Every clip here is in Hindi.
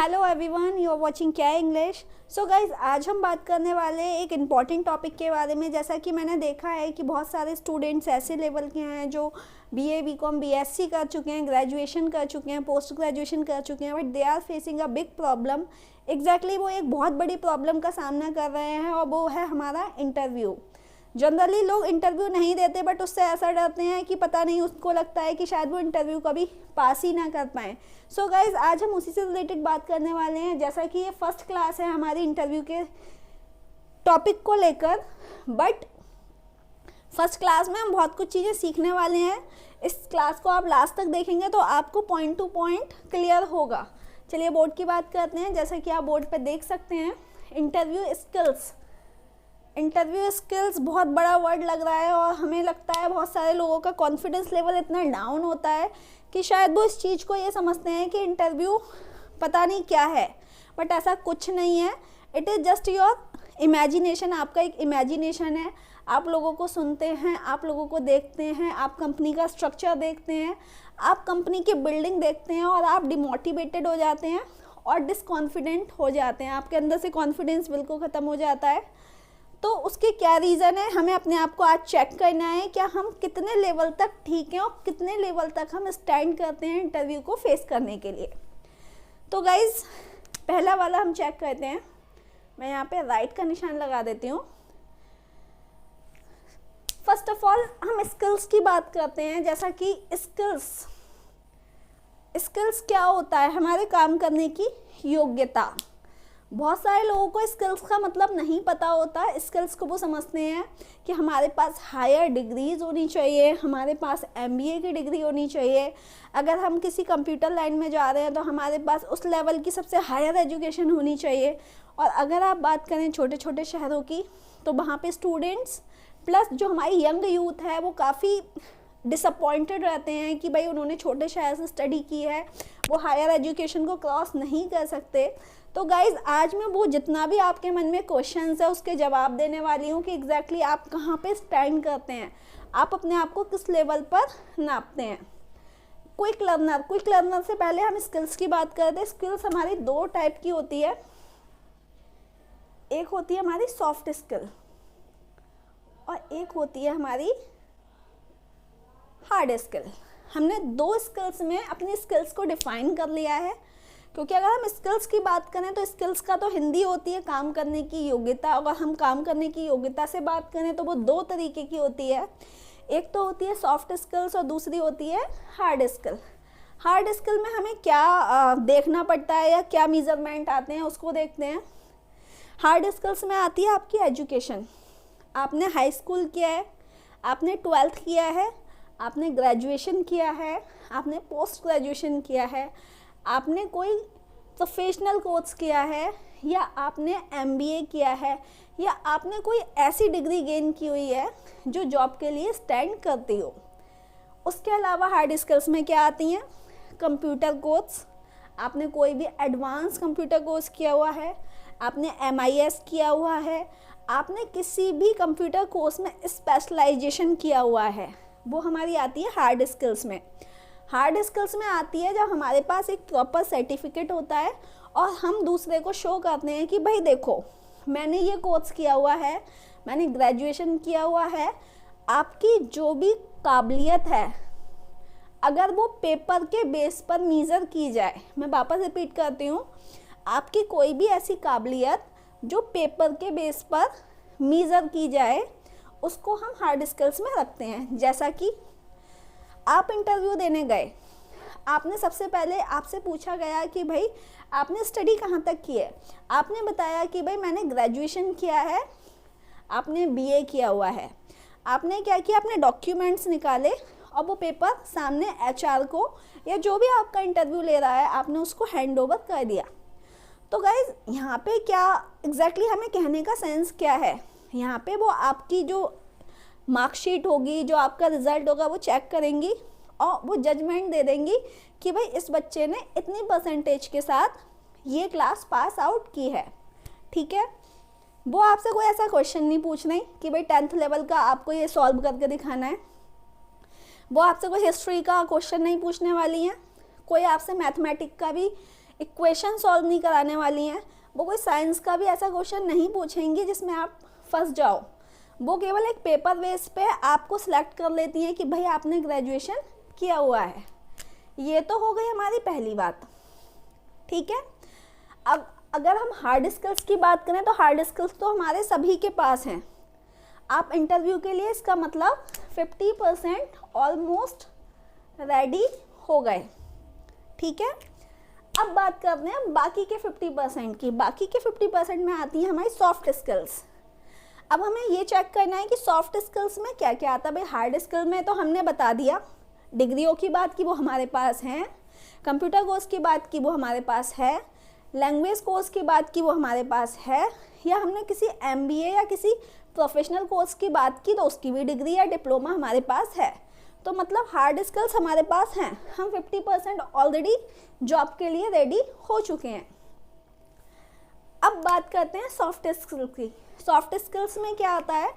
Hello everyone, you are watching क्या इंग्लिश। सो गाइज, आज हम बात करने वाले हैं एक इम्पॉर्टेंट टॉपिक के बारे में। जैसा कि मैंने देखा है कि बहुत सारे स्टूडेंट्स ऐसे लेवल के हैं जो बीए बीकॉम बीएससी कर चुके हैं, ग्रेजुएशन कर चुके हैं, पोस्ट ग्रेजुएशन कर चुके हैं, but they are facing a big problem. Exactly वो एक बहुत बड़ी प्रॉब्लम का सामना कर रहे हैं और वो है हमारा इंटरव्यू। जनरली लोग इंटरव्यू नहीं देते, बट उससे ऐसा डरते हैं कि पता नहीं, उसको लगता है कि शायद वो इंटरव्यू कभी पास ही ना कर पाएँ। सो गाइज, आज हम उसी से रिलेटेड बात करने वाले हैं। जैसा कि ये फर्स्ट क्लास है हमारी इंटरव्यू के टॉपिक को लेकर, बट फर्स्ट क्लास में हम बहुत कुछ चीज़ें सीखने वाले हैं। इस क्लास को आप लास्ट तक देखेंगे तो आपको पॉइंट टू पॉइंट क्लियर होगा। चलिए बोर्ड की बात करते हैं। जैसा कि आप बोर्ड पर देख सकते हैं, इंटरव्यू स्किल्स। इंटरव्यू स्किल्स बहुत बड़ा वर्ड लग रहा है और हमें लगता है बहुत सारे लोगों का कॉन्फिडेंस लेवल इतना डाउन होता है कि शायद वो इस चीज़ को ये समझते हैं कि इंटरव्यू पता नहीं क्या है, बट ऐसा कुछ नहीं है। It is just your imagination. आपका एक इमेजिनेशन है। आप लोगों को सुनते हैं, आप लोगों को देखते हैं, आप कंपनी का स्ट्रक्चर देखते हैं, आप कंपनी की बिल्डिंग देखते हैं और आप डिमोटिवेटेड हो जाते हैं और डिसकॉन्फिडेंट हो जाते हैं। आपके अंदर से कॉन्फिडेंस बिल्कुल ख़त्म हो जाता है। तो उसके क्या रीज़न है, हमें अपने आप को आज चेक करना है क्या हम कितने लेवल तक ठीक हैं और कितने लेवल तक हम स्टैंड करते हैं इंटरव्यू को फेस करने के लिए। तो गाइज़, पहला वाला हम चेक करते हैं। मैं यहाँ पे राइट का निशान लगा देती हूँ। फर्स्ट ऑफ ऑल हम स्किल्स की बात करते हैं। जैसा कि स्किल्स क्या होता है, हमारे काम करने की योग्यता। बहुत सारे लोगों को स्किल्स का मतलब नहीं पता होता। स्किल्स को वो समझते हैं कि हमारे पास हायर डिग्रीज होनी चाहिए, हमारे पास एमबीए की डिग्री होनी चाहिए। अगर हम किसी कंप्यूटर लाइन में जा रहे हैं तो हमारे पास उस लेवल की सबसे हायर एजुकेशन होनी चाहिए। और अगर आप बात करें छोटे छोटे शहरों की, तो वहाँ पे स्टूडेंट्स प्लस जो हमारी यंग यूथ है वो काफ़ी डिसअपॉइंटेड रहते हैं कि भाई उन्होंने छोटे शहर से स्टडी की है, वो हायर एजुकेशन को क्रॉस नहीं कर सकते। तो गाइज़, आज मैं वो जितना भी आपके मन में क्वेश्चंस है उसके जवाब देने वाली हूँ कि एग्जैक्टली आप कहाँ पे स्टैंड करते हैं, आप अपने आप को किस लेवल पर नापते हैं। क्विक लर्नर से पहले हम स्किल्स की बात करते हैं। स्किल्स हमारी दो टाइप की होती है। एक होती है हमारी सॉफ्ट स्किल और एक होती है हमारी हार्ड स्किल। हमने दो स्किल्स में अपनी स्किल्स को डिफाइन कर लिया है, क्योंकि अगर हम स्किल्स की बात करें तो स्किल्स का तो हिंदी होती है काम करने की योग्यता। अगर हम काम करने की योग्यता से बात करें तो वो दो तरीके की होती है। एक तो होती है सॉफ्ट स्किल्स और दूसरी होती है हार्ड स्किल। हार्ड स्किल में हमें क्या देखना पड़ता है या क्या मेजरमेंट आते हैं उसको देखते हैं। हार्ड स्किल्स में आती है आपकी एजुकेशन। आपने हाई स्कूल किया है, आपने 12th किया है, आपने ग्रेजुएशन किया है, आपने पोस्ट ग्रेजुएशन किया है, आपने कोई प्रोफेशनल कोर्स किया है, या आपने एमबीए किया है, या आपने कोई ऐसी डिग्री गेन की हुई है जो जॉब के लिए स्टैंड करती हो। उसके अलावा हार्ड स्किल्स में क्या आती हैं? Computer course. आपने कोई भी एडवांस कंप्यूटर कोर्स किया हुआ है, आपने MIS किया हुआ है, आपने किसी भी कंप्यूटर कोर्स में स्पेशलाइजेशन किया हुआ है, वो हमारी आती है हार्ड स्किल्स में। हार्ड स्किल्स में आती है जब हमारे पास एक प्रॉपर सर्टिफिकेट होता है और हम दूसरे को शो करते हैं कि भाई देखो, मैंने ये कोर्स किया हुआ है, मैंने ग्रेजुएशन किया हुआ है। आपकी जो भी काबिलियत है, अगर वो पेपर के बेस पर मेज़र की जाए, मैं वापस रिपीट करती हूँ, आपकी कोई भी ऐसी काबिलियत जो पेपर के बेस पर मेज़र की जाए, उसको हम हार्ड स्किल्स में रखते हैं। जैसा कि आप इंटरव्यू देने गए, आपने सबसे पहले आपसे पूछा गया कि भाई आपने स्टडी कहाँ तक की है। आपने बताया कि भाई मैंने ग्रेजुएशन किया है, आपने बीए किया हुआ है। आपने क्या किया, अपने डॉक्यूमेंट्स निकाले और वो पेपर सामने HR को या जो भी आपका इंटरव्यू ले रहा है, आपने उसको हैंड ओवर कर दिया। तो गाइज, यहाँ पे क्या एग्जैक्टली हमें कहने का सेंस क्या है, यहाँ पे वो आपकी जो मार्कशीट होगी, जो आपका रिजल्ट होगा, वो चेक करेंगी और वो जजमेंट दे देंगी कि भाई इस बच्चे ने इतनी परसेंटेज के साथ ये क्लास पास आउट की है। ठीक है, वो आपसे कोई ऐसा क्वेश्चन नहीं पूछ रही कि भाई 10th लेवल का आपको ये सॉल्व करके दिखाना है। वो आपसे कोई हिस्ट्री का क्वेश्चन नहीं पूछने वाली हैं, कोई आपसे मैथमेटिक का भी इक्वेशन सॉल्व नहीं कराने वाली हैं, वो कोई साइंस का भी ऐसा क्वेश्चन नहीं पूछेंगी जिसमें आप फंस जाओ। वो केवल एक पेपर बेस पे आपको सिलेक्ट कर लेती हैं कि भाई आपने ग्रेजुएशन किया हुआ है। ये तो हो गई हमारी पहली बात, ठीक है। अब अगर हम हार्ड स्किल्स की बात करें तो हार्ड स्किल्स तो हमारे सभी के पास हैं। आप इंटरव्यू के लिए इसका मतलब 50% ऑलमोस्ट रेडी हो गए, ठीक है। अब बात करते हैं बाकी के 50% की। बाकी के 50% में आती है हमारी सॉफ्ट स्किल्स। अब हमें ये चेक करना है कि सॉफ्ट स्किल्स में क्या क्या आता है। भाई हार्ड स्किल में तो हमने बता दिया, डिग्रियों की बात की वो हमारे पास हैं, कंप्यूटर कोर्स की बात की वो हमारे पास है, लैंग्वेज कोर्स की बात की वो हमारे पास है, या हमने किसी MBA या किसी प्रोफेशनल कोर्स की बात की तो उसकी भी डिग्री या डिप्लोमा हमारे पास है। तो मतलब हार्ड स्किल्स हमारे पास हैं, हम 50% ऑलरेडी जॉब के लिए रेडी हो चुके हैं। अब बात करते हैं सॉफ्ट स्किल्स की। सॉफ्ट स्किल्स में क्या आता है?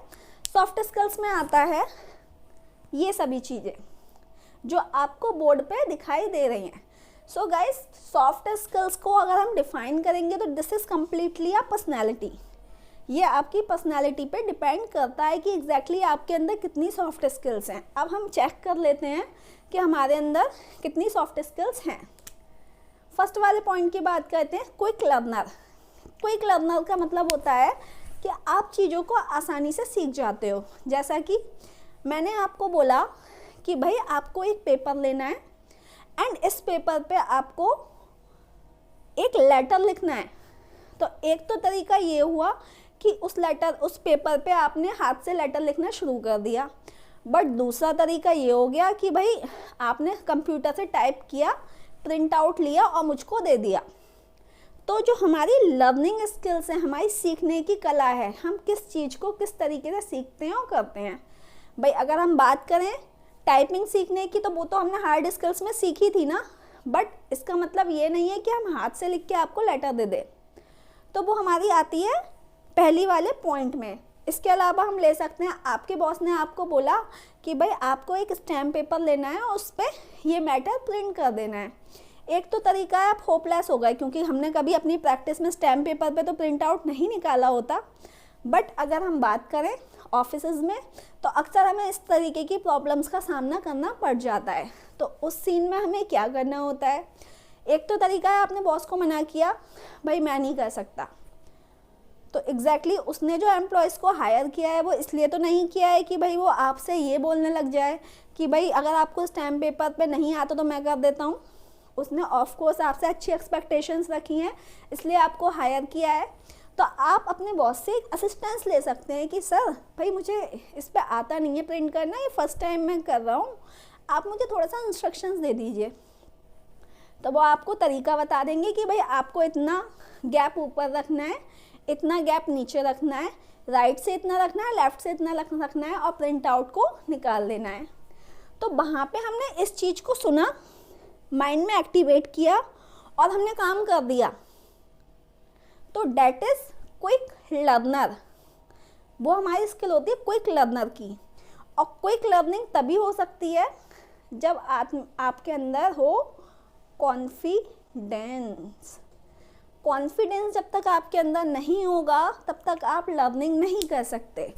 सॉफ्ट स्किल्स में आता है ये सभी चीज़ें जो आपको बोर्ड पे दिखाई दे रही हैं। सो गाइस, सॉफ्ट स्किल्स को अगर हम डिफाइन करेंगे तो this is completely a personality. ये आपकी पर्सनैलिटी पे डिपेंड करता है कि एग्जैक्टली आपके अंदर कितनी सॉफ्ट स्किल्स हैं। अब हम चेक कर लेते हैं कि हमारे अंदर कितनी सॉफ्ट स्किल्स हैं। फर्स्ट वाले पॉइंट की बात करते हैं, क्विक लर्नर। क्विक लर्नर का मतलब होता है कि आप चीज़ों को आसानी से सीख जाते हो। जैसा कि मैंने आपको बोला कि भाई आपको एक पेपर लेना है एंड इस पेपर पे आपको एक लेटर लिखना है। तो एक तो तरीका ये हुआ कि उस पेपर पे आपने हाथ से लेटर लिखना शुरू कर दिया, बट दूसरा तरीका ये हो गया कि भाई आपने कंप्यूटर से टाइप किया, प्रिंट आउट लिया और मुझको दे दिया। तो जो हमारी लर्निंग स्किल्स है, हमारी सीखने की कला है, हम किस चीज़ को किस तरीके से सीखते हैं और करते हैं। भाई अगर हम बात करें टाइपिंग सीखने की तो वो तो हमने हार्ड स्किल्स में सीखी थी ना, बट इसका मतलब ये नहीं है कि हम हाथ से लिख के आपको लेटर दे दें। तो वो हमारी आती है पहली वाले पॉइंट में। इसके अलावा हम ले सकते हैं, आपके बॉस ने आपको बोला कि भाई आपको एक स्टैम्प पेपर लेना है और उस पर ये मैटर प्रिंट कर देना है। एक तो तरीका है आप होपलेस हो गए क्योंकि हमने कभी अपनी प्रैक्टिस में स्टैम्प पेपर पे तो प्रिंट आउट नहीं निकाला होता। बट अगर हम बात करें ऑफिसेज में तो अक्सर हमें इस तरीके की प्रॉब्लम्स का सामना करना पड़ जाता है। तो उस सीन में हमें क्या करना होता है? एक तो तरीका है आपने बॉस को मना किया, भाई मैं नहीं कर सकता। तो एग्जैक्टली उसने जो एम्प्लॉयज़ को हायर किया है वो इसलिए तो नहीं किया है कि भाई वो आपसे ये बोलने लग जाए कि भाई अगर आपको स्टैम्प पेपर पे नहीं आता तो मैं कर देता हूँ। उसने ऑफ कोर्स आपसे अच्छी एक्सपेक्टेशंस रखी हैं इसलिए आपको हायर किया है। तो आप अपने बॉस से एक असिस्टेंस ले सकते हैं कि सर भाई मुझे इस पे आता नहीं है प्रिंट करना, ये फर्स्ट टाइम मैं कर रहा हूँ, आप मुझे थोड़ा सा इंस्ट्रक्शंस दे दीजिए। तो वो आपको तरीका बता देंगे कि भाई आपको इतना गैप ऊपर रखना है, इतना गैप नीचे रखना है, राइट से इतना रखना है, लेफ़्ट से इतना रखना है और प्रिंट आउट को निकाल देना है। तो वहाँ पे हमने इस चीज़ को सुना, माइंड में एक्टिवेट किया और हमने काम कर दिया। तो डेट इज़ क्विक लर्नर। वो हमारी स्किल होती है क्विक लर्नर की। और क्विक लर्निंग तभी हो सकती है जब आपके अंदर हो कॉन्फिडेंस। कॉन्फिडेंस जब तक आपके अंदर नहीं होगा तब तक आप लर्निंग नहीं कर सकते।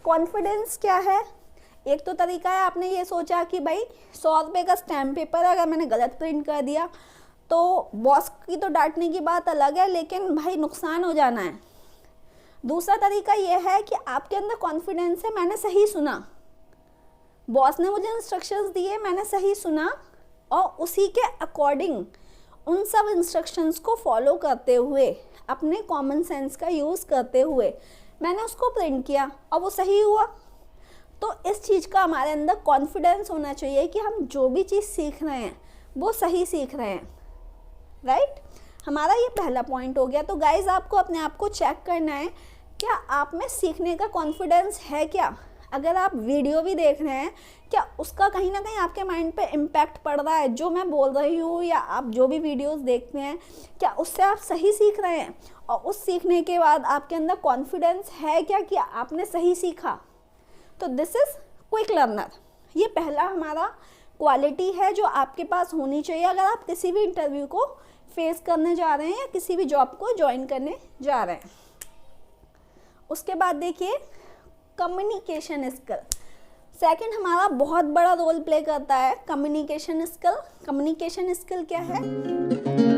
कॉन्फिडेंस क्या है? एक तो तरीका है आपने ये सोचा कि भाई 100 रुपये का स्टैम्प पेपर है, अगर मैंने गलत प्रिंट कर दिया तो बॉस की तो डांटने की बात अलग है, लेकिन भाई नुकसान हो जाना है। दूसरा तरीका ये है कि आपके अंदर कॉन्फिडेंस है, मैंने सही सुना, बॉस ने मुझे इंस्ट्रक्शंस दिए, मैंने सही सुना और उसी के अकॉर्डिंग उन सब इंस्ट्रक्शंस को फॉलो करते हुए अपने कॉमन सेंस का यूज़ करते हुए मैंने उसको प्रिंट किया और वो सही हुआ। तो इस चीज़ का हमारे अंदर कॉन्फिडेंस होना चाहिए कि हम जो भी चीज़ सीख रहे हैं वो सही सीख रहे हैं, राइट। हमारा ये पहला पॉइंट हो गया। तो गाइज आपको अपने आप को चेक करना है, क्या आप में सीखने का कॉन्फिडेंस है क्या? अगर आप वीडियो भी देख रहे हैं, क्या उसका कहीं ना कहीं आपके माइंड पे इम्पैक्ट पड़ रहा है? जो मैं बोल रही हूँ या आप जो भी वीडियोस देखते हैं, क्या उससे आप सही सीख रहे हैं? और उस सीखने के बाद आपके अंदर कॉन्फिडेंस है क्या कि आपने सही सीखा? तो दिस इज़ क्विक लर्नर। ये पहला हमारा क्वालिटी है जो आपके पास होनी चाहिए अगर आप किसी भी इंटरव्यू को फेस करने जा रहे हैं या किसी भी जॉब को ज्वाइन करने जा रहे हैं। उसके बाद देखिए कम्युनिकेशन स्किल, सेकंड हमारा बहुत बड़ा रोल प्ले करता है कम्युनिकेशन स्किल। कम्युनिकेशन स्किल क्या है?